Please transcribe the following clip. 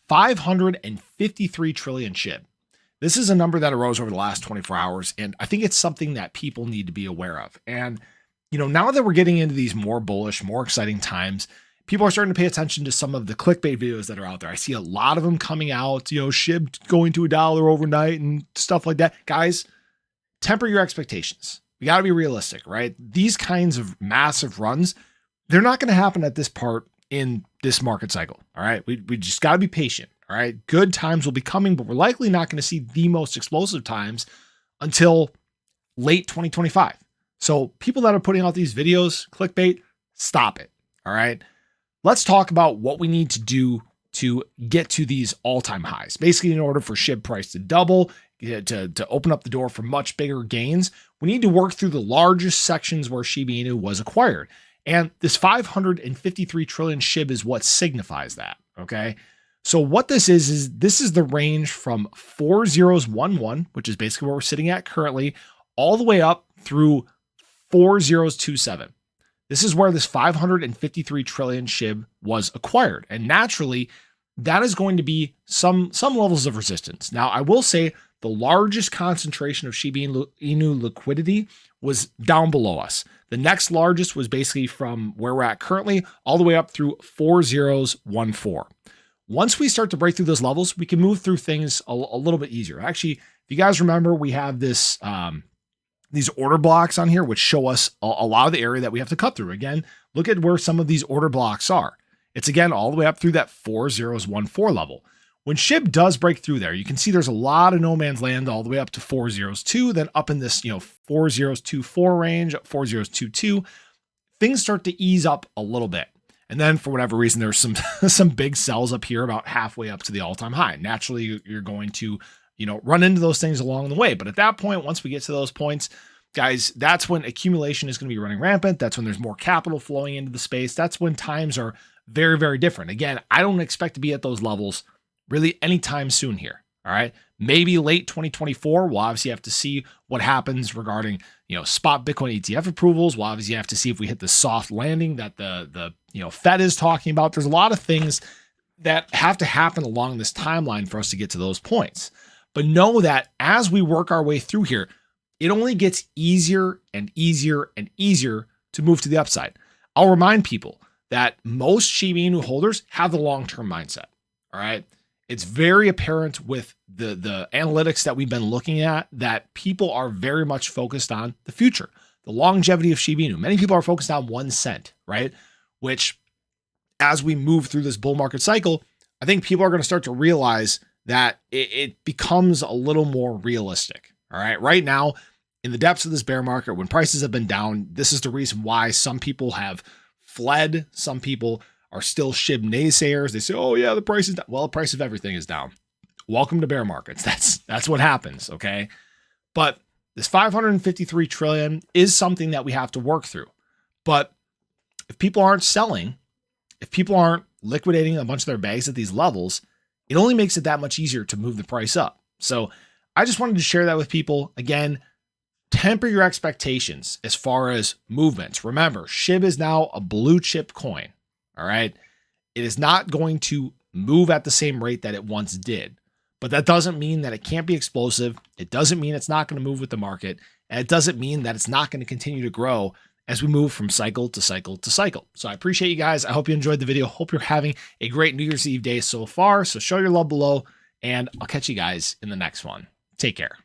553 trillion shib. This is a number that arose over the last 24 hours, and I think it's something that people need to be aware of. And, now that we're getting into these more bullish, more exciting times, people are starting to pay attention to some of the clickbait videos that are out there. I see a lot of them coming out, shib going to $1 overnight and stuff like that. Guys, temper your expectations. We got to be realistic, right? These kinds of massive runs, they're not going to happen at this part in this market cycle. All right. We just got to be patient. All right. Good times will be coming, but we're likely not going to see the most explosive times until late 2025. So people that are putting out these videos, clickbait, stop it. All right. Let's talk about what we need to do to get to these all-time highs. Basically, in order for SHIB price to double, to open up the door for much bigger gains, we need to work through the largest sections where Shiba Inu was acquired. And this 553 trillion SHIB is what signifies that, okay? So what this is the range from 4011, which is basically where we're sitting at currently, all the way up through 4027. This is where this 553 trillion SHIB was acquired. And naturally, that is going to be some levels of resistance. Now, I will say the largest concentration of Shiba Inu liquidity was down below us. The next largest was basically from where we're at currently all the way up through 4014. Once we start to break through those levels, we can move through things a little bit easier. Actually, if you guys remember, we have this these order blocks on here, which show us a lot of the area that we have to cut through. Again, look at where some of these order blocks are. It's again, all the way up through that 4014 level. When SHIB does break through there, you can see there's a lot of no man's land all the way up to 4002, then up in this, 4024 range, 4022, things start to ease up a little bit. And then for whatever reason, there's some big sells up here about halfway up to the all-time high. Naturally, you're going to run into those things along the way. But at that point, once we get to those points, guys, that's when accumulation is going to be running rampant. That's when there's more capital flowing into the space. That's when times are very, very different. Again, I don't expect to be at those levels really anytime soon here. All right. Maybe late 2024. We'll obviously have to see what happens regarding, spot Bitcoin ETF approvals. We'll obviously have to see if we hit the soft landing that the Fed is talking about. There's a lot of things that have to happen along this timeline for us to get to those points. But know that as we work our way through here, it only gets easier and easier and easier to move to the upside. I'll remind people that most Shiba Inu holders have the long-term mindset. All right. It's very apparent with the analytics that we've been looking at that people are very much focused on the future, the longevity of Shiba Inu. Many people are focused on 1 cent, right? Which, as we move through this bull market cycle, I think people are going to start to realize that it becomes a little more realistic. All right. Right now, in the depths of this bear market, when prices have been down, this is the reason why some people have fled. Some people are still SHIB naysayers. They say, oh yeah, the price is down. Well, the price of everything is down. Welcome to bear markets. That's what happens. Okay. But this 553 trillion is something that we have to work through. But if people aren't selling, if people aren't liquidating a bunch of their bags at these levels, it only makes it that much easier to move the price up. So I just wanted to share that with people. Again, temper your expectations as far as movements. Remember, SHIB is now a blue chip coin. All right. It is not going to move at the same rate that it once did, but that doesn't mean that it can't be explosive. It doesn't mean it's not going to move with the market. And it doesn't mean that it's not going to continue to grow as we move from cycle to cycle to cycle. So I appreciate you guys. I hope you enjoyed the video. Hope you're having a great New Year's Eve day so far. So show your love below, and I'll catch you guys in the next one. Take care.